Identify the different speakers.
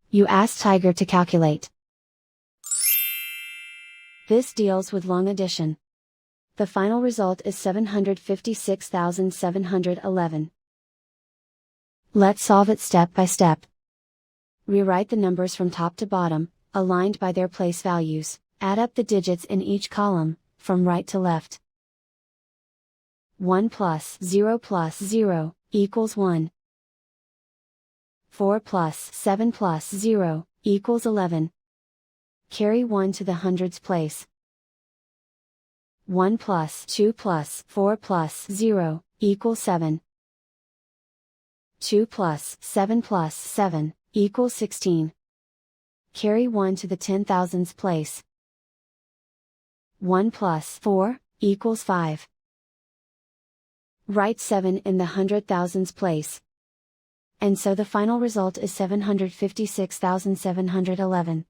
Speaker 1: You ask Tiger to calculate. This deals with long addition. The final result is 756,711. Let's solve it step by step. Rewrite the numbers from top to bottom, aligned by their place values. Add up the digits in each column, from right to left. 1 plus 0 equals 1. 4 plus 7 plus 0 equals 11. Carry 1 to the hundreds place. 1 plus 2 plus 4 plus 0 equals 7. 2 plus 7 plus 7 equals 16. Carry 1 to the 10,000s place. 1 plus 4 equals 5. Write 7 in the 100,000s place. And so the final result is 756,711.